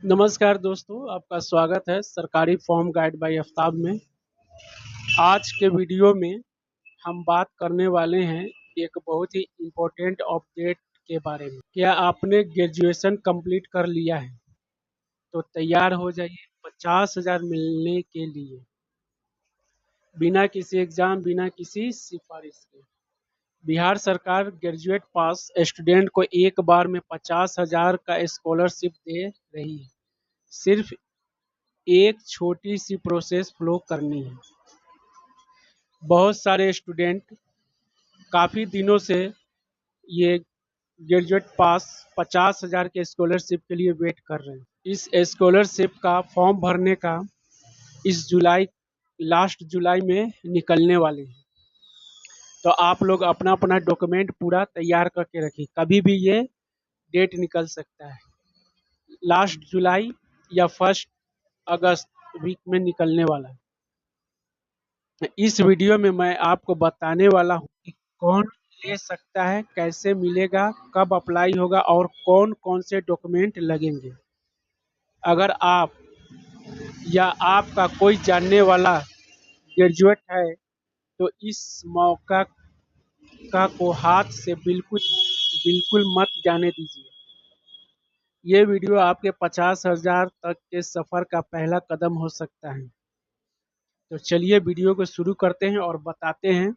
नमस्कार दोस्तों, आपका स्वागत है सरकारी फॉर्म गाइड बाय आफ्ताब में। आज के वीडियो में हम बात करने वाले हैं एक बहुत ही इम्पोर्टेंट अपडेट के बारे में। क्या आपने ग्रेजुएशन कंप्लीट कर लिया है तो तैयार हो जाइए 50,000 मिलने के लिए, बिना किसी एग्जाम, बिना किसी सिफारिश के। बिहार सरकार ग्रेजुएट पास स्टूडेंट को एक बार में 50,000 का स्कॉलरशिप दे रही है। सिर्फ एक छोटी सी प्रोसेस फ्लो करनी है। बहुत सारे स्टूडेंट काफ़ी दिनों से ये ग्रेजुएट पास 50,000 के स्कॉलरशिप के लिए वेट कर रहे हैं। इस स्कॉलरशिप का फॉर्म भरने का इस लास्ट जुलाई में निकलने वाले हैं। तो आप लोग अपना अपना डॉक्यूमेंट पूरा तैयार करके रखिए, कभी भी ये डेट निकल सकता है। लास्ट जुलाई या 1 अगस्त वीक में निकलने वाला है। इस वीडियो में मैं आपको बताने वाला हूँ कि कौन ले सकता है, कैसे मिलेगा, कब अप्लाई होगा और कौन कौन से डॉक्यूमेंट लगेंगे। अगर आप या आपका कोई जानने वाला ग्रेजुएट है तो इस मौका को हाथ से बिल्कुल बिल्कुल मत जाने दीजिए। ये वीडियो आपके 50,000 तक के सफ़र का पहला कदम हो सकता है। तो चलिए वीडियो को शुरू करते हैं और बताते हैं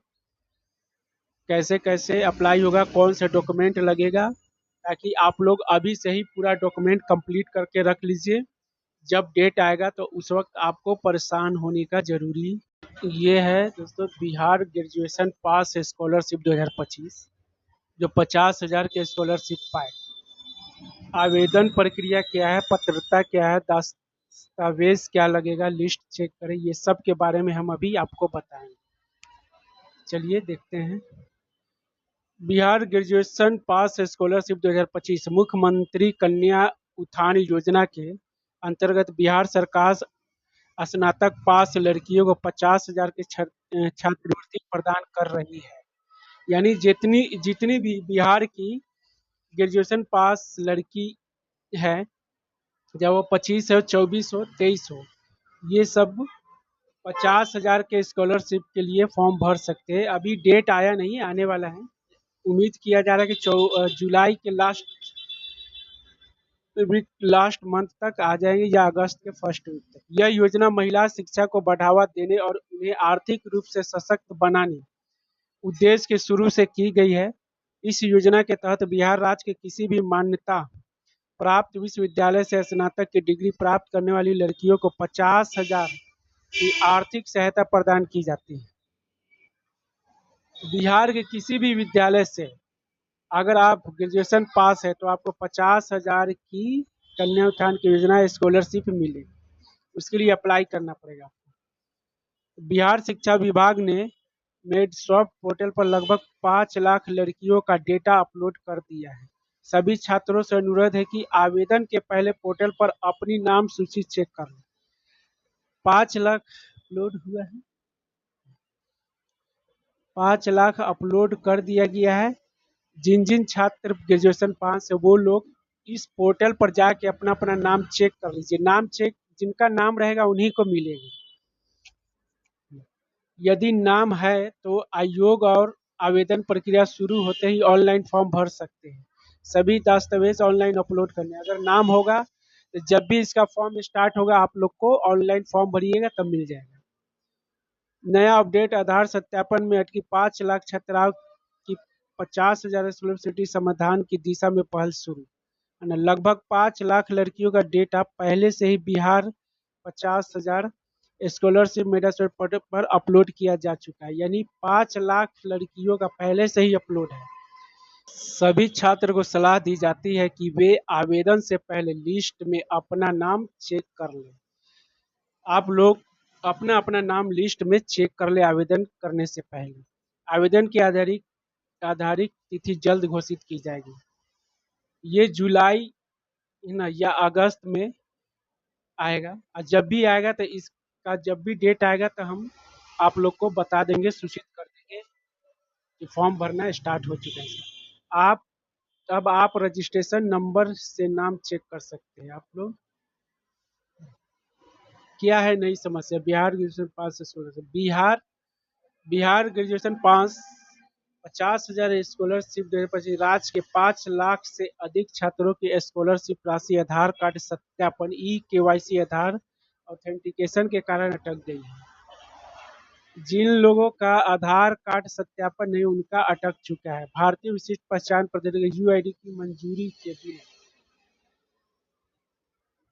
कैसे कैसे अप्लाई होगा, कौन से डॉक्यूमेंट लगेगा, ताकि आप लोग अभी से ही पूरा डॉक्यूमेंट कंप्लीट करके रख लीजिए। जब डेट आएगा तो उस वक्त आपको परेशान होने का जरूरी। ये है दोस्तों बिहार ग्रेजुएशन पास स्कॉलरशिप 2025, जो 50,000 के स्कॉलरशिप पाए। आवेदन प्रक्रिया क्या है, पात्रता क्या है, दस्तावेज क्या लगेगा, लिस्ट चेक करें, ये सब के बारे में हम अभी आपको बताएंगे। चलिए देखते हैं। बिहार ग्रेजुएशन पास स्कॉलरशिप 2025 मुख्यमंत्री कन्या उत्थान योजना के अंतर्गत बिहार सरकार स्नातक पास लड़कियों को 50,000 की छात्रवृत्ति प्रदान कर रही है। यानी जितनी जितनी भी बिहार की ग्रेजुएशन पास लड़की है, जब वो 25 हो, 24 हो, 23 हो, ये सब 50,000 के स्कॉलरशिप के लिए फॉर्म भर सकते हैं। अभी डेट आया नहीं, आने वाला है। उम्मीद किया जा रहा है कि जुलाई के लास्ट मंथ तक आ जाएंगे या अगस्त के फर्स्ट वीक तक। यह योजना महिला शिक्षा को बढ़ावा देने और उन्हें आर्थिक रूप से सशक्त बनाने उद्देश्य के शुरू से की गई है। इस योजना के तहत बिहार राज्य के किसी भी मान्यता प्राप्त विश्वविद्यालय से स्नातक की डिग्री प्राप्त करने वाली लड़कियों को 50,000 की आर्थिक सहायता प्रदान की जाती है। बिहार के किसी भी विद्यालय से अगर आप ग्रेजुएशन पास है तो आपको 50,000 की कन्या उत्थान की योजना स्कॉलरशिप मिलेगी। उसके लिए अप्लाई करना पड़ेगा आपको। बिहार शिक्षा विभाग ने मेडसॉफ्ट पोर्टल पर लगभग 5 लाख लड़कियों का डेटा अपलोड कर दिया है। सभी छात्रों से अनुरोध है कि आवेदन के पहले पोर्टल पर अपनी नाम सूची चेक कर लें। 5 लाख अपलोड हुआ है, 5 लाख अपलोड कर दिया गया है। जिन जिन छात्र ग्रेजुएशन पास है वो लोग इस पोर्टल पर जाके अपना अपना नाम चेक कर लीजिए। नाम चेक जिनका नाम रहेगा उन्हीं को मिलेगी। यदि नाम है तो आयोग और आवेदन प्रक्रिया शुरू होते ही ऑनलाइन फॉर्म भर सकते हैं। सभी दस्तावेज ऑनलाइन अपलोड करने। अगर नाम होगा तो जब भी इसका फॉर्म स्टार्ट होगा आप लोग को ऑनलाइन फॉर्म भरिएगा तब मिल जाएगा। नया अपडेट, आधार सत्यापन में अटकी 5 लाख छात्राओं की 50,000 स्कॉलरशिप समाधान की दिशा में पहल शुरू। लगभग 5 लाख लड़कियों का डेटा पहले से ही बिहार 50,000 स्कॉलरशिप मेडासोट पोर्टल पर अपलोड किया जा चुका है। यानी 5 लाख लड़कियों का पहले से ही अपलोड है। सभी छात्र को सलाह दी जाती है कि वे आवेदन से पहले लिस्ट में अपना नाम चेक कर लें। आप लोग अपना अपना नाम लिस्ट में चेक कर ले आवेदन करने से पहले। आवेदन की आधारित तिथि जल्द घोषित की जाएगी। ये जुलाई या अगस्त में आएगा, और जब भी आएगा तो इसका जब भी डेट आएगा तो हम आप लोग को बता देंगे, सूचित कर देंगे कि फॉर्म भरना स्टार्ट हो चुका है। आप अब आप रजिस्ट्रेशन नंबर से नाम चेक कर सकते हैं। आप लोग क्या है नई समस्या? Bihar graduation pass scholarship. Bihar graduation pass 50,000 scholarship 2025। राज्य के 5 लाख से अधिक छात्रों की स्कॉलरशिप राशि आधार कार्ड सत्यापन केवाईसी आधार ऑथेंटिकेशन के कारण अटक गई है। जिन लोगों का आधार कार्ड सत्यापन नहीं उनका अटक चुका है। भारतीय विशिष्ट पहचान प्राधिकरण यूआईडी की मंजूरी के बिना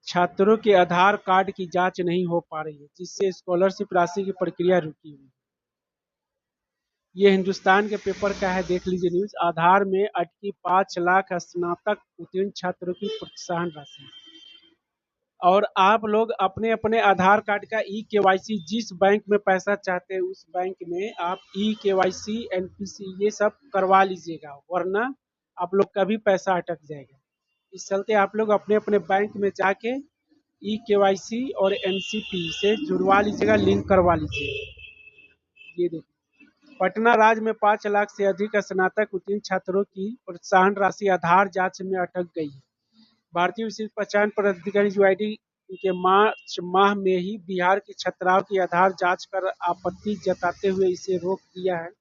छात्रों के आधार कार्ड की जांच नहीं हो पा रही है, जिससे स्कॉलरशिप राशि की प्रक्रिया रुकी हुई है। ये हिंदुस्तान के पेपर का है, देख लीजिए न्यूज। आधार में अटकी 5 लाख स्नातक उत्तीर्ण छात्रों की प्रोत्साहन राशि। और आप लोग अपने अपने आधार कार्ड का केवाईसी जिस बैंक में पैसा चाहते हैं उस बैंक में आप केवाईसी एनपीसी ये सब करवा लीजिएगा, वरना आप लोग का भी पैसा अटक जाएगा। इस चलते आप लोग अपने अपने बैंक में जाके केवाईसी और एनसीपी से जुड़वा लीजिएगा, लिंक करवा लीजिएगा। ये देखिए, पटना राज्य में 5 लाख से अधिक स्नातक उत्तीर्ण छात्रों की प्रोत्साहन राशि आधार जांच में अटक गई है। भारतीय विशिष्ट पहचान प्राधिकरण यूआईडी के मार्च माह में ही बिहार की छात्राओं की आधार जांच कर आपत्ति जताते हुए इसे रोक दिया है।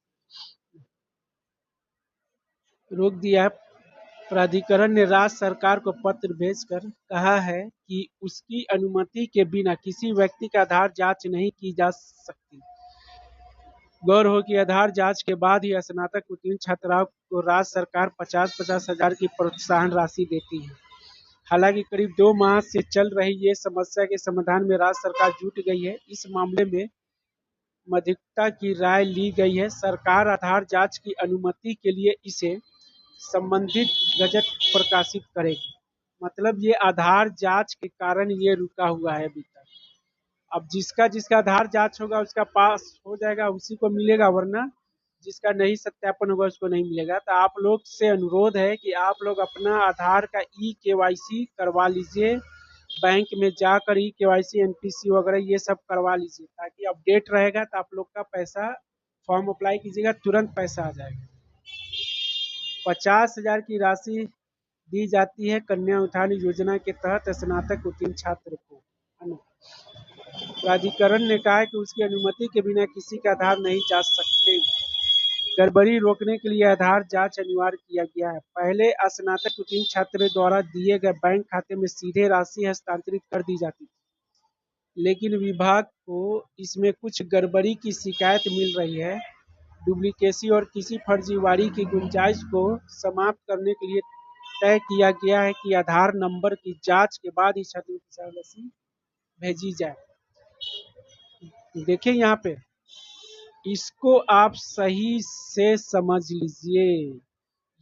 प्राधिकरण ने राज्य सरकार को पत्र भेजकर कहा है कि उसकी अनुमति के बिना किसी व्यक्ति का आधार जांच नहीं की जा सकती। गौर हो कि आधार जांच के बाद ही स्नातक उत्तीर्ण छात्राओं को राज्य सरकार 50-50 हजार की प्रोत्साहन राशि देती है। हालांकि करीब 2 माह से चल रही ये समस्या के समाधान में राज्य सरकार जुट गई है। इस मामले में मध्यस्थता की राय ली गई है। सरकार आधार जांच की अनुमति के लिए इसे संबंधित गजट प्रकाशित करेगी। मतलब ये आधार जांच के कारण ये रुका हुआ है अभी तक। अब जिसका जिसका आधार जांच होगा उसका पास हो जाएगा, उसी को मिलेगा, वरना जिसका नहीं सत्यापन होगा उसको नहीं मिलेगा। तो आप लोग से अनुरोध है कि आप लोग अपना आधार का केवाईसी करवा लीजिए, बैंक में जाकर केवाईसी एनपीसी वगैरह ये सब करवा लीजिए, ताकि अपडेट रहेगा तो आप लोग का पैसा फॉर्म अप्लाई कीजिएगा, तुरंत पैसा आ जाएगा। 50,000 की राशि दी जाती है कन्या उत्थान योजना के तहत स्नातक उत्तीर्ण छात्र को, है ना। प्राधिकरण ने कहा है कि उसकी अनुमति के बिना किसी का आधार नहीं जा सकते। गड़बड़ी रोकने के लिए आधार जांच अनिवार्य किया गया है। पहले स्नातक उत्तीर्ण छात्र द्वारा दिए गए बैंक खाते में सीधे राशि हस्तांतरित कर दी जाती थी, लेकिन विभाग को इसमें कुछ गड़बड़ी की शिकायत मिल रही है। डुप्लीकेसी और किसी फर्जीवाड़ी की गुंजाइश को समाप्त करने के लिए तय किया गया है कि आधार नंबर की जांच के बाद ही छात्रों की राशि भेजी जाए। देखिए यहाँ पे, इसको आप सही से समझ लीजिए।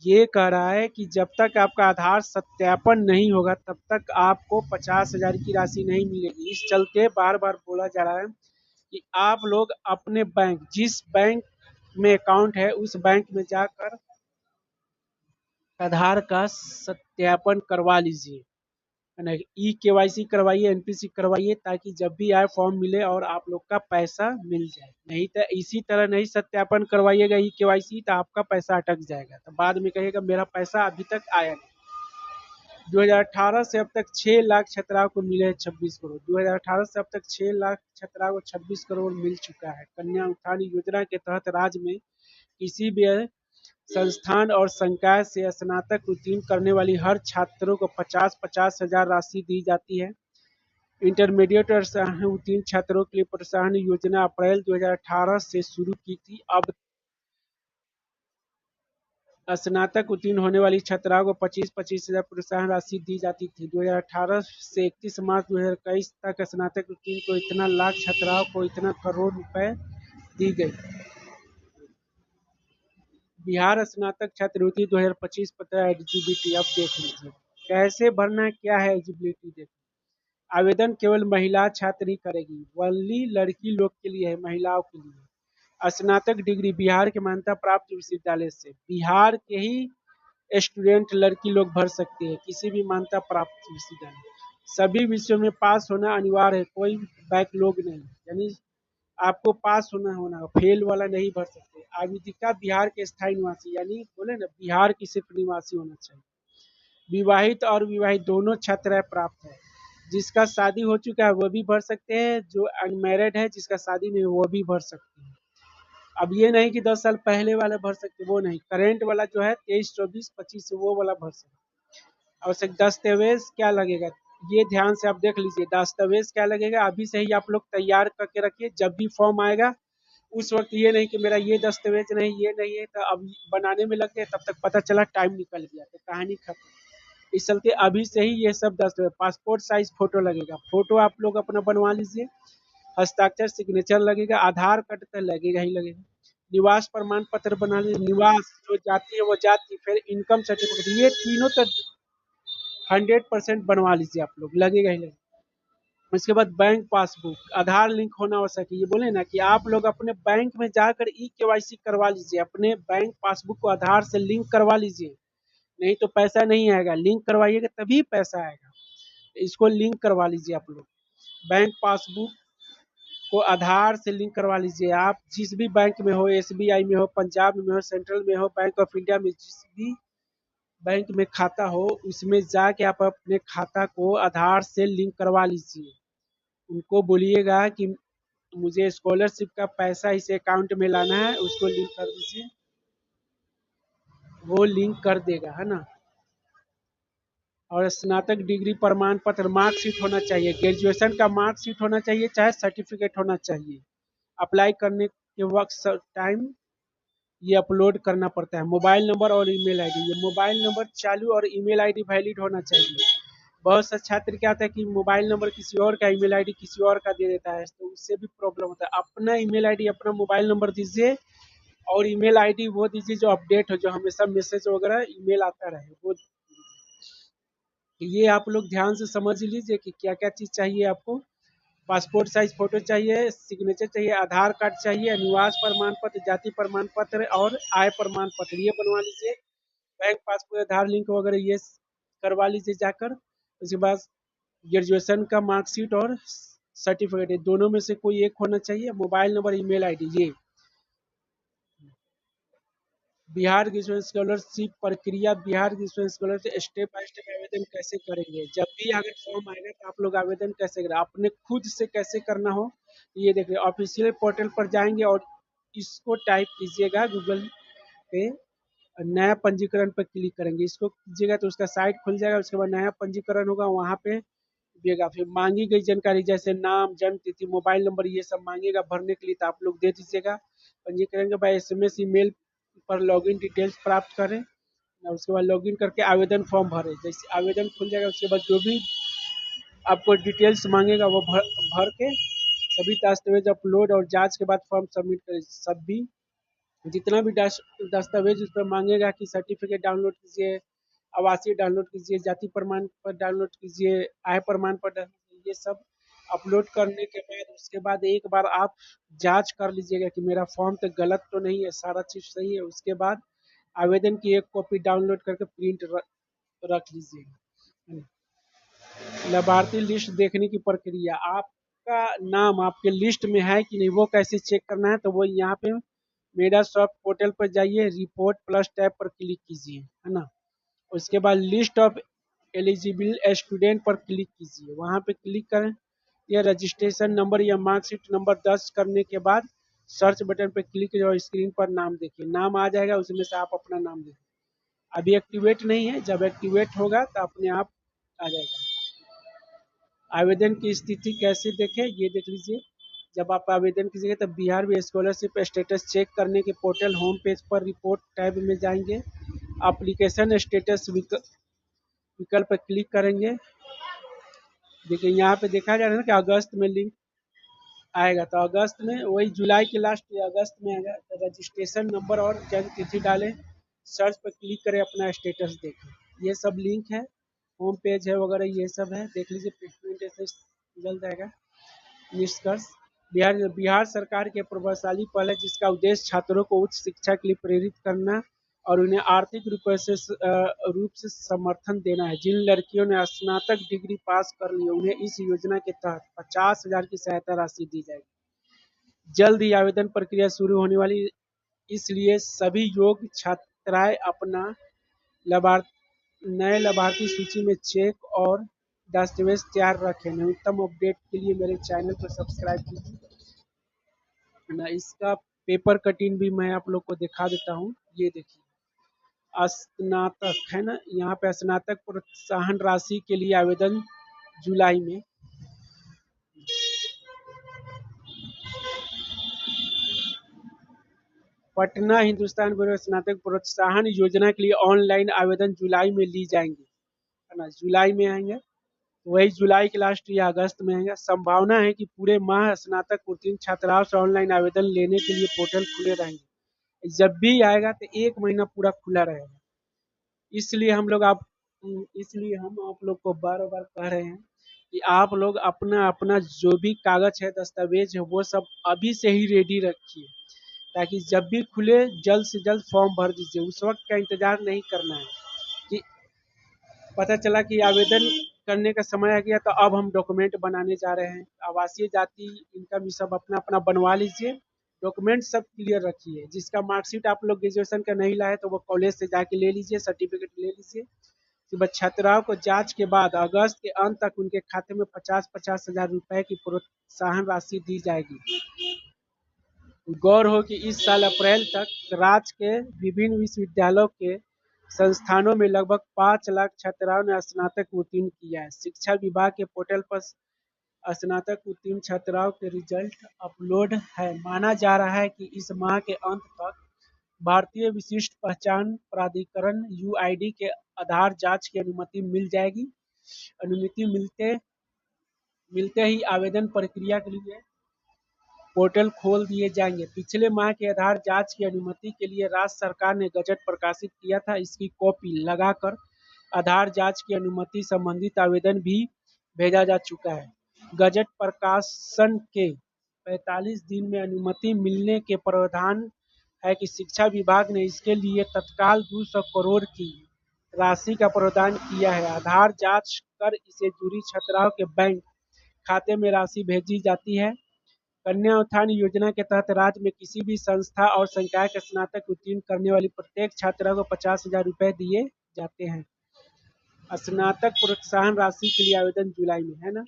ये कह रहा है कि जब तक आपका आधार सत्यापन नहीं होगा तब तक आपको 50,000 की राशि नहीं मिलेगी। इस चलते बार बार बोला जा रहा है कि आप लोग अपने बैंक, जिस बैंक में अकाउंट है उस बैंक में जाकर आधार का सत्यापन करवा लीजिए, है ना। केवाईसी करवाइए, एनपीसी करवाइए, ताकि जब भी आए फॉर्म मिले और आप लोग का पैसा मिल जाए। नहीं तो इसी तरह नहीं सत्यापन करवाइएगा केवाईसी तो आपका पैसा अटक जाएगा, तो बाद में कहिएगा मेरा पैसा अभी तक आया नहीं। 2018 से अब तक 6 लाख छात्राओं को मिले हैं 26 करोड़। 2018 से अब तक 6 लाख छात्राओं को 26 करोड़ मिल चुका है। कन्या उत्थान योजना के तहत राज्य में किसी भी संस्थान और संकाय से स्नातक उत्तीर्ण करने वाली हर छात्रों को 50-50 हजार राशि दी जाती है। इंटरमीडिएट और उत्तीर्ण छात्रों के लिए प्रोत्साहन योजना अप्रैल 2018 से शुरू की थी। अब स्नातक उत्तीर्ण होने वाली छात्राओं को 25-25 हजार प्रोत्साहन राशि दी जाती थी। 2018 से 31 मार्च 2021 तक स्नातक उत्तीर्ण को इतना लाख छात्राओं को इतना करोड़ रुपए दी गई। बिहार स्नातक छात्रवृत्ति 2025 पता एलिजिबिलिटी अब देख लीजिए कैसे भरना है, क्या है एलिजिबिलिटी। देखिए, आवेदन केवल महिला छात्र ही करेगी, ओनली लड़की लोग के लिए है, महिलाओं के लिए। स्नातक डिग्री बिहार के मान्यता प्राप्त विश्वविद्यालय से, बिहार के ही स्टूडेंट लड़की लोग भर सकते हैं, किसी भी मान्यता प्राप्त विश्वविद्यालय। सभी विषयों में पास होना अनिवार्य है, कोई बैकलॉग नहीं, यानी आपको पास होना, फेल वाला नहीं भर सकते। आवेदिका बिहार के स्थायी निवासी, यानी बोले ना बिहार की सिर्फ निवासी होना चाहिए। विवाहित और विवाहित दोनों छात्राएं प्राप्त है। जिसका शादी हो चुका है वो भी भर सकते हैं, जो अनमैरिड है जिसका शादी नहीं हुआ वो भी भर सकते हैं। अब ये नहीं कि 10 साल पहले वाला भर सकते, वो नहीं, करंट वाला जो है 23, 24, 25 वो वाला भर सकते। आवश्यक दस्तावेज क्या लगेगा, ये ध्यान से आप देख लीजिए। दस्तावेज क्या लगेगा अभी से ही आप लोग तैयार करके रखिए, जब भी फॉर्म आएगा उस वक्त ये नहीं कि मेरा ये दस्तावेज नहीं, ये नहीं है, तो अब बनाने में लग गए, तब तक पता चला टाइम निकल गया तो कहानी खत्म। इस चलते अभी से ही ये सब दस्तावेज, पासपोर्ट साइज फोटो लगेगा, फोटो आप लोग अपना बनवा लीजिए, हस्ताक्षर सिग्नेचर लगेगा, आधार कार्ड तो लगेगा ही लगेगा, निवास प्रमाण पत्र बना लीजिए, निवास जो जाति है वो जाति, फिर इनकम सर्टिफिकेट, ये तीनों तो 100% बनवा लीजिए आप लोग, लगेगा ही लगेगा। उसके बाद बैंक पासबुक, आधार लिंक होना आवश्यक है। ये बोले ना कि आप लोग अपने बैंक में जाकर ई-केवाईसी करवा लीजिए, अपने बैंक पासबुक को आधार से लिंक करवा लीजिए, नहीं तो पैसा नहीं आएगा। लिंक करवाइएगा तभी पैसा आएगा, इसको लिंक करवा लीजिए आप लोग। बैंक पासबुक को आधार से लिंक करवा लीजिए। आप जिस भी बैंक में हो, एसबीआई में हो, पंजाब में हो, सेंट्रल में हो, बैंक ऑफ इंडिया में, जिस भी बैंक में खाता हो उसमें जाके आप अपने खाता को आधार से लिंक करवा लीजिए। उनको बोलिएगा कि मुझे स्कॉलरशिप का पैसा इस अकाउंट में लाना है, उसको लिंक कर दीजिए, वो लिंक कर देगा, है ना। और स्नातक डिग्री प्रमाण पत्र, मार्कशीट होना चाहिए, ग्रेजुएशन का मार्कशीट होना चाहिए, चाहे सर्टिफिकेट होना चाहिए। अप्लाई करने के वक्त टाइम ये अपलोड करना पड़ता है। मोबाइल नंबर और ईमेल आईडी, ये मोबाइल नंबर चालू और ईमेल आईडी वैलिड होना चाहिए। बहुत से छात्र क्या होता है कि मोबाइल नंबर किसी और का, ईमेल आईडी किसी और का दे देता है, तो उससे भी प्रॉब्लम होता है। अपना ईमेल आईडी, अपना मोबाइल नंबर दीजिए, और ईमेल आईडी वो दीजिए जो अपडेट हो, जो हमेशा मैसेज वगैरह ईमेल आता रहे, वो ये आप लोग ध्यान से समझ लीजिए कि क्या क्या चीज़ चाहिए आपको। पासपोर्ट साइज फोटो चाहिए, सिग्नेचर चाहिए, आधार कार्ड चाहिए, निवास प्रमाण पत्र, जाति प्रमाण पत्र और आय प्रमाण पत्र, ये बनवा लीजिए। बैंक पासबुक, आधार लिंक वगैरह ये करवा लीजिए जाकर। उसके बाद ग्रेजुएशन का मार्कशीट और सर्टिफिकेट, दोनों में से कोई एक होना चाहिए। मोबाइल नंबर, ईमेल आईडी, ये बिहार ग्रेजुएशन स्कॉलरशिप प्रक्रिया, Bihar graduation scholarship step by step आवेदन कैसे करेंगे। जब भी अगर फॉर्म आएगा तो आप लोग आवेदन कैसे करें, अपने खुद से कैसे करना हो, ये देखिए ऑफिशियल पोर्टल पर जाएंगे और इसको टाइप कीजिएगा गूगल पे, नया पंजीकरण पर क्लिक करेंगे, इसको कीजिएगा तो उसका साइट खुल जाएगा। उसके बाद नया पंजीकरण होगा, वहाँ पे दिएगा, फिर मांगी गई जानकारी जैसे नाम, जन्म तिथि, मोबाइल नंबर, ये सब मांगेगा भरने के लिए, तो आप लोग दे दीजिएगा। पंजीकरण के बाद एसएमएस ईमेल पर लॉगिन डिटेल्स प्राप्त करें, उसके बाद लॉगिन करके आवेदन फॉर्म भरें। जैसे आवेदन खुल जाएगा उसके बाद जो भी आपको डिटेल्स मांगेगा वो भर के सभी दस्तावेज अपलोड और जांच के बाद फॉर्म सबमिट करें। सब भी जितना भी दस्तावेज उस पर मांगेगा कि सर्टिफिकेट डाउनलोड कीजिए, आवासीय डाउनलोड कीजिए, जाति प्रमाण पत्र डाउनलोड कीजिए, आय प्रमाण पत्र, ये सब अपलोड करने के बाद उसके बाद एक बार आप जांच कर लीजिएगा कि मेरा फॉर्म तो गलत तो नहीं है, सारा चीज़ सही है। उसके बाद आवेदन की एक कॉपी डाउनलोड करके प्रिंट रख लीजिएगा। लाभार्थी लिस्ट देखने की प्रक्रिया, आपका नाम आपके लिस्ट में है कि नहीं वो कैसे चेक करना है, तो वो यहाँ पे मेरा सॉफ्ट पोर्टल पर जाइए, रिपोर्ट प्लस टैब पर क्लिक कीजिए, है ना। उसके बाद लिस्ट ऑफ एलिजिबल स्टूडेंट पर क्लिक कीजिए, वहाँ पे क्लिक करें, या रजिस्ट्रेशन नंबर या मार्कशीट नंबर दर्ज करने के बाद सर्च बटन पर क्लिक करिए और स्क्रीन पर नाम देखिए, नाम आ जाएगा, उसमें से आप अपना नाम देखिए। अभी एक्टिवेट नहीं है, जब एक्टिवेट होगा तो अपने आप आ जाएगा। आवेदन की स्थिति कैसे देखें, ये देख लीजिए। जब आप आवेदन कीजिएगा तब बिहार में स्कॉलरशिप स्टेटस चेक करने के पोर्टल होम पेज पर रिपोर्ट टैब में जाएंगे, एप्लीकेशन स्टेटस विकल्प पर क्लिक करेंगे। देखिए यहाँ पे देखा जा रहा है ना कि अगस्त में लिंक आएगा, तो अगस्त में वही जुलाई के लास्ट या अगस्त में आएगा। तो रजिस्ट्रेशन नंबर और जन्म तिथि डालें, सर्च पर क्लिक करें, अपना स्टेटस देखें, ये सब लिंक है, होम पेज है वगैरह, ये सब है, देख लीजिए। प्लेसमेंट ऐसे जल जाएगा। निष्कर्ष, बिहार सरकार के प्रभावशाली पहल है जिसका उद्देश्य छात्रों को उच्च शिक्षा के लिए प्रेरित करना और उन्हें आर्थिक रूप से समर्थन देना है। जिन लड़कियों ने स्नातक डिग्री पास कर ली है उन्हें इस योजना के तहत 50,000 की सहायता राशि दी जाएगी। जल्द ही आवेदन प्रक्रिया शुरू होने वाली, इसलिए सभी योग्य छात्राएं अपना लाभार्थी नए लाभार्थी सूची में चेक और दस्तावेज तैयार रखें। नवीनतम अपडेट के लिए मेरे चैनल को सब्सक्राइब कीजिए, है ना। इसका पेपर कटिंग भी मैं आप लोग को दिखा देता हूँ। ये देखिए, स्नातक है ना, यहाँ पे स्नातक प्रोत्साहन राशि के लिए आवेदन जुलाई में। पटना हिंदुस्तान ब्यूरो स्नातक प्रोत्साहन योजना के लिए ऑनलाइन आवेदन जुलाई में ली जाएंगे, है ना। जुलाई में आएंगे, वही जुलाई के लास्ट या अगस्त में आएगा। संभावना है कि पूरे माह स्नातक उत्तीर्ण छात्राओं से ऑनलाइन आवेदन लेने के लिए पोर्टल खुले रहेंगे। जब भी आएगा तो 1 महीना पूरा खुला रहेगा। इसलिए हम लोग आप इसलिए हम आप लोग को बार बार कह रहे हैं कि आप लोग अपना अपना जो भी कागज है, दस्तावेज है, वो सब अभी से ही रेडी रखिए, ताकि जब भी खुले जल्द से जल्द फॉर्म भर दीजिए। उस वक्त का इंतजार नहीं करना है कि पता चला कि आवेदन करने का समय आ गया तो अब हम डॉक्यूमेंट बनाने जा रहे हैं। आवासीय जाति इनकम ये सब अपना अपना बनवा लीजिए, डॉक्यूमेंट सब क्लियर रखिए। जिसका मार्कशीट आप लोग ग्रेजुएशन का नहीं लाए तो वो कॉलेज से जाके ले लीजिए, सर्टिफिकेट ले लीजिए। कि बस छात्राओं को जांच के बाद अगस्त के अंत तक उनके खाते में 50-50 हजार रुपए की प्रोत्साहन राशि दी जाएगी। गौर हो कि इस साल अप्रैल तक राज्य के विभिन्न विश्वविद्यालयों के संस्थानों में लगभग 5 लाख छात्राओं ने स्नातक उत्तीर्ण किया है। शिक्षा विभाग के पोर्टल पर स्नातक उत्तीर्ण छात्राओं के रिजल्ट अपलोड है। माना जा रहा है कि इस माह के अंत तक भारतीय विशिष्ट पहचान प्राधिकरण यूआईडी के आधार जांच की अनुमति मिल जाएगी। अनुमति मिलते मिलते ही आवेदन प्रक्रिया के लिए पोर्टल खोल दिए जाएंगे। पिछले माह के आधार जांच की अनुमति के लिए राज्य सरकार ने गजट प्रकाशित किया था। इसकी कॉपी लगाकर आधार जांच की अनुमति संबंधित आवेदन भी भेजा जा चुका है। गजट प्रकाशन के 45 दिन में अनुमति मिलने के प्रावधान है कि शिक्षा विभाग ने इसके लिए तत्काल 200 करोड़ की राशि का प्रावधान किया है। आधार जांच कर इसे जुड़ी छात्राओं के बैंक खाते में राशि भेजी जाती है। कन्या उत्थान योजना के तहत राज्य में किसी भी संस्था और संकाय के स्नातक उत्तीर्ण करने वाली प्रत्येक छात्रा को 50,000 रुपए दिए जाते हैं। स्नातक प्रोत्साहन राशि के लिए आवेदन जुलाई में, है ना।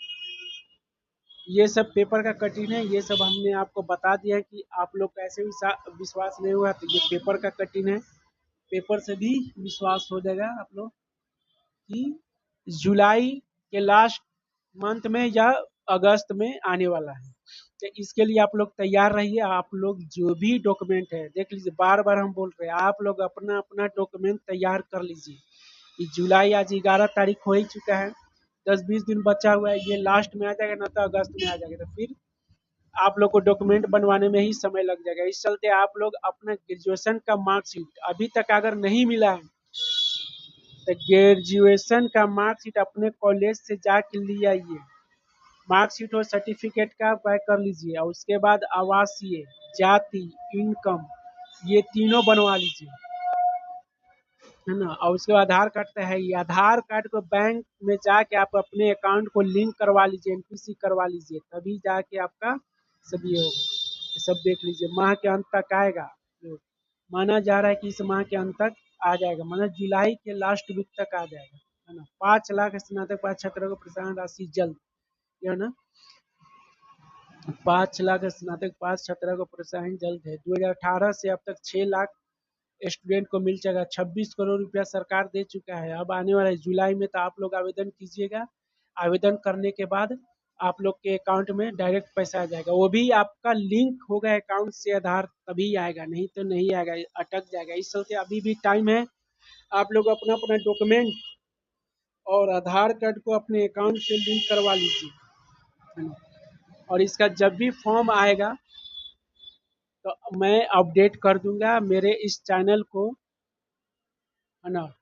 ये सब पेपर का कटिंग है, ये सब हमने आपको बता दिया है कि आप लोग कैसे विश्वास नहीं हुआ तो ये पेपर का कटिंग है। पेपर से भी विश्वास हो जाएगा आप लोग कि जुलाई के लास्ट मंथ में या अगस्त में आने वाला है। तो इसके लिए आप लोग तैयार रहिए। आप लोग जो भी डॉक्यूमेंट है, देख लीजिए, बार बार हम बोल रहे हैं, आप लोग अपना अपना डॉक्यूमेंट तैयार कर लीजिए। कि जुलाई आज 11 तारीख हो ही चुका है, 10-20 दिन बचा हुआ है। ये लास्ट में आ जाएगा ना तो अगस्त में आ जाएगा, तो फिर आप लोग को डॉक्यूमेंट बनवाने में ही समय लग जाएगा। इस चलते आप लोग अपना ग्रेजुएशन का मार्कशीट अभी तक अगर नहीं मिला है तो ग्रेजुएशन का मार्कशीट अपने कॉलेज से जाके ले आइए। मार्कशीट और सर्टिफिकेट का अप्लाई कर लीजिए, और उसके बाद आवासीय जाति इनकम ये तीनों बनवा लीजिए, है ना। और उसके बाद आधार कार्ड तो है ही। आधार कार्ड को बैंक में जाके आप अपने अकाउंट को लिंक करवा लीजिए, एनपीसी करवा लीजिए, तभी जाके आपका सब ये होगा। ये सब देख लीजिए, माह के अंत तक आएगा। माना जा रहा है कि इस माह के अंत तक आ जाएगा, मतलब जुलाई के लास्ट वीक तक आ जाएगा, है ना। 5 लाख स्नातक पास छात्रों को प्रोत्साहन राशि जल्द, है ना। 5 लाख स्नातक पास छात्रों को प्रोत्साहन जल्द है। 2018 से अब तक 6 लाख स्टूडेंट को मिल जाएगा। 26 करोड़ रुपया सरकार दे चुका है। अब आने वाला है जुलाई में, तो आप लोग आवेदन कीजिएगा। आवेदन करने के बाद आप लोग के अकाउंट में डायरेक्ट पैसा आ जाएगा। वो भी आपका लिंक होगा अकाउंट से आधार, तभी आएगा, नहीं तो नहीं आएगा, अटक जाएगा। इस चलते अभी भी टाइम है। आप लोग अपना अपना डॉक्यूमेंट और आधार कार्ड को अपने अकाउंट से लिंक करवा लीजिए, है ना। और इसका जब भी फॉर्म आएगा तो मैं अपडेट कर दूंगा। मेरे इस चैनल को, है ना,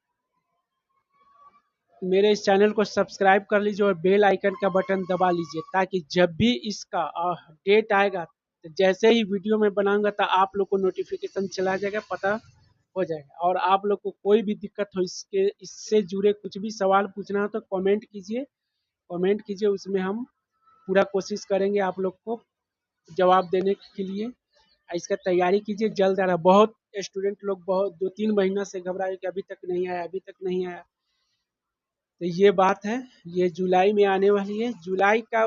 मेरे इस चैनल को सब्सक्राइब कर लीजिए और बेल आइकन का बटन दबा लीजिए, ताकि जब भी इसका डेट आएगा तो जैसे ही वीडियो में बनाऊंगा तो आप लोग को नोटिफिकेशन चला जाएगा, पता हो जाएगा। और आप लोग को कोई भी दिक्कत हो, इससे जुड़े कुछ भी सवाल पूछना हो तो कमेंट कीजिए, उसमें हम पूरा कोशिश करेंगे आप लोग को जवाब देने के लिए। इसका तैयारी कीजिए, जल्द आ रहा है। बहुत स्टूडेंट लोग बहुत 2-3 महीना से घबरा रहे कि अभी तक नहीं आया, अभी तक नहीं आया। तो ये बात है, ये जुलाई में आने वाली है। जुलाई का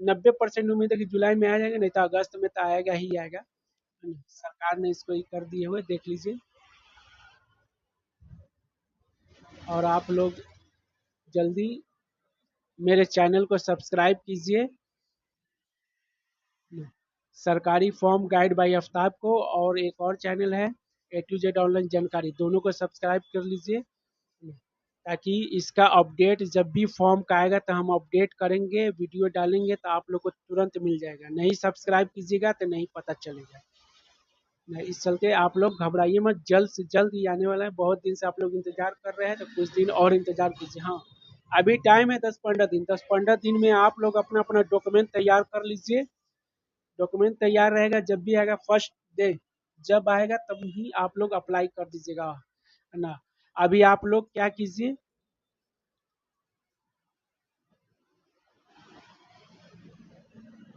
90% उम्मीद है कि जुलाई में आ जाएगा, नहीं तो अगस्त में तो आएगा ही आएगा। सरकार ने इसको ही कर दिए हुए, देख लीजिए। और आप लोग जल्दी मेरे चैनल को सब्सक्राइब कीजिए, सरकारी फॉर्म गाइड बाय आफ्ताब को, और एक और चैनल है A to Z ऑनलाइन जानकारी, दोनों को सब्सक्राइब कर लीजिए, ताकि इसका अपडेट जब भी फॉर्म का आएगा तो हम अपडेट करेंगे, वीडियो डालेंगे तो आप लोग को तुरंत मिल जाएगा। नहीं सब्सक्राइब कीजिएगा तो नहीं पता चलेगा। इस चलते आप लोग घबराइए मत, जल्द से जल्द ये आने वाला है। बहुत दिन से आप लोग इंतजार कर रहे हैं, तो कुछ दिन और इंतजार कीजिए। हाँ, अभी टाइम है 10-15 दिन। 10-15 दिन में आप लोग अपना अपना डॉक्यूमेंट तैयार कर लीजिए। डॉक्यूमेंट तैयार रहेगा, जब भी आएगा फर्स्ट डे जब आएगा तब ही आप लोग अप्लाई कर दीजिएगा, है ना। अभी आप लोग क्या कीजिए,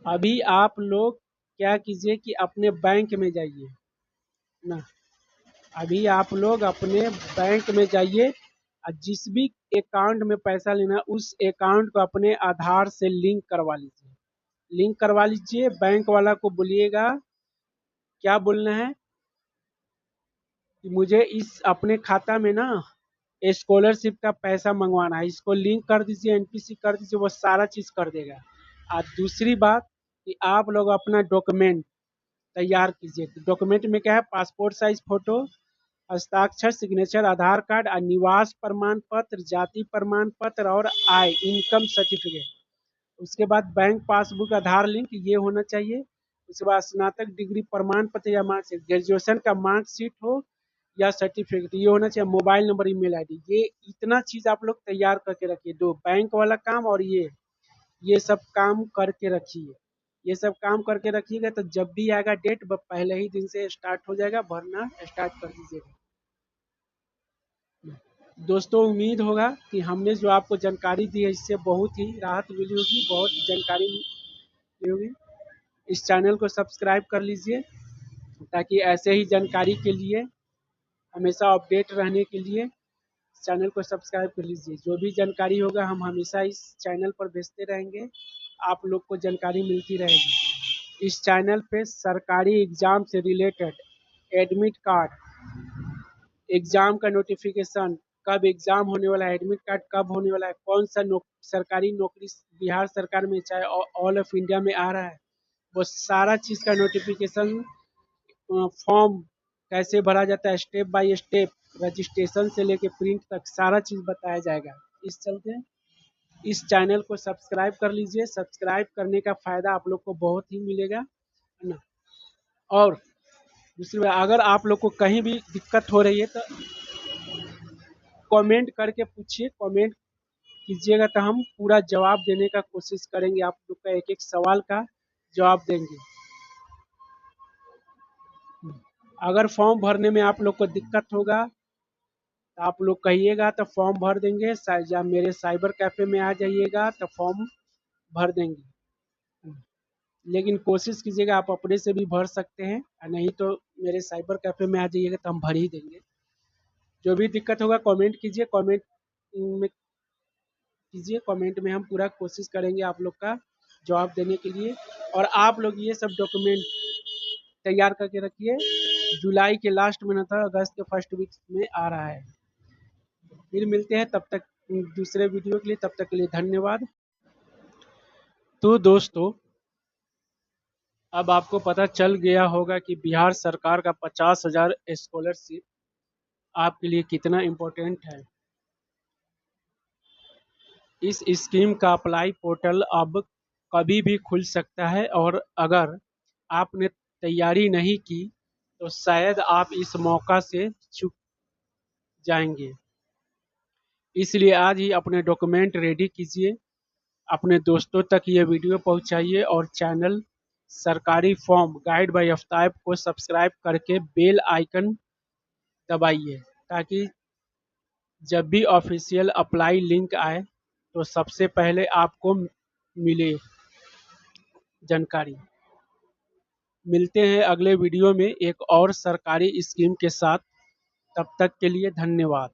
अभी आप लोग क्या कीजिए कि अपने बैंक में जाइए ना। अभी आप लोग अपने बैंक में जाइए, और जिस भी अकाउंट में पैसा लेना उस अकाउंट को अपने आधार से लिंक करवा लीजिए। लिंक करवा लीजिए, बैंक वाला को बोलिएगा, क्या बोलना है कि मुझे इस अपने खाता में ना स्कॉलरशिप का पैसा मंगवाना है, इसको लिंक कर दीजिए, एनपीसी कर दीजिए, वो सारा चीज़ कर देगा। और दूसरी बात कि आप लोग अपना डॉक्यूमेंट तैयार कीजिए। डॉक्यूमेंट में क्या है, पासपोर्ट साइज फोटो, हस्ताक्षर, सिग्नेचर, आधार कार्ड, निवास प्रमाण पत्र, जाति प्रमाण पत्र और आय इनकम सर्टिफिकेट। उसके बाद बैंक पासबुक, आधार लिंक ये होना चाहिए। उसके बाद स्नातक डिग्री प्रमाण पत्र या मार्कशीट, ग्रेजुएशन का मार्कशीट हो या सर्टिफिकेट ये होना चाहिए। मोबाइल नंबर, ईमेल आईडी, ये इतना चीज आप लोग तैयार करके रखिए। दो बैंक वाला काम और ये सब काम करके रखिए। ये सब काम करके रखिएगा तो जब भी आएगा डेट पहले ही दिन से स्टार्ट हो जाएगा, भरना स्टार्ट कर दीजिएगा। दोस्तों उम्मीद होगा कि हमने जो आपको जानकारी दी है इससे बहुत ही राहत मिली होगी, बहुत जानकारी मिली होगी। इस चैनल को सब्सक्राइब कर लीजिए, ताकि ऐसे ही जानकारी के लिए, हमेशा अपडेट रहने के लिए चैनल को सब्सक्राइब कर लीजिए। जो भी जानकारी होगा हम हमेशा इस चैनल पर भेजते रहेंगे, आप लोग को जानकारी मिलती रहेगी। इस चैनल पे सरकारी एग्जाम से रिलेटेड एडमिट कार्ड, एग्जाम का नोटिफिकेशन, कब एग्जाम होने वाला है, एडमिट कार्ड कब होने वाला है, कौन सा सरकारी नौकरी बिहार सरकार में चाहे ऑल ऑफ इंडिया में आ रहा है, वो सारा चीज़ का नोटिफिकेशन, फॉर्म कैसे भरा जाता है, स्टेप बाय स्टेप, रजिस्ट्रेशन से लेके प्रिंट तक सारा चीज़ बताया जाएगा। इस चलते इस चैनल को सब्सक्राइब कर लीजिए। सब्सक्राइब करने का फ़ायदा आप लोग को बहुत ही मिलेगा, है ना। और दूसरी बात, अगर आप लोग को कहीं भी दिक्कत हो रही है तो कमेंट करके पूछिए, कमेंट कीजिएगा तो हम पूरा जवाब देने का कोशिश करेंगे। आप लोग का एक एक सवाल का जवाब देंगे। अगर फॉर्म भरने में आप लोग को दिक्कत होगा तो आप लोग कहिएगा तो फॉर्म भर देंगे, या मेरे साइबर कैफ़े में आ जाइएगा तो फॉर्म भर देंगे। लेकिन कोशिश कीजिएगा आप अपने से भी भर सकते हैं, नहीं तो मेरे साइबर कैफ़े में आ जाइएगा तो हम भर ही देंगे। जो भी दिक्कत होगा कमेंट कीजिए, कमेंट में हम पूरा कोशिश करेंगे आप लोग का जवाब देने के लिए। और आप लोग ये सब डॉक्यूमेंट तैयार करके रखिए, जुलाई के लास्ट में न था, अगस्त के फर्स्ट वीक में आ रहा है। फिर मिलते हैं, तब तक दूसरे वीडियो के लिए, तब तक के लिए धन्यवाद। तो दोस्तों अब आपको पता चल गया होगा कि बिहार सरकार का 50,000 स्कॉलरशिप आपके लिए कितना इम्पोर्टेंट है। इस स्कीम का अप्लाई पोर्टल अब कभी भी खुल सकता है, और अगर आपने तैयारी नहीं की तो शायद आप इस मौका से चूक जाएंगे। इसलिए आज ही अपने डॉक्यूमेंट रेडी कीजिए, अपने दोस्तों तक ये वीडियो पहुंचाइए, और चैनल सरकारी फॉर्म गाइड बाय आफ्ताब को सब्सक्राइब करके बेल आइकन दबाइए, ताकि जब भी ऑफिशियल अप्लाई लिंक आए तो सबसे पहले आपको मिले जानकारी। मिलते हैं अगले वीडियो में एक और सरकारी स्कीम के साथ, तब तक के लिए धन्यवाद।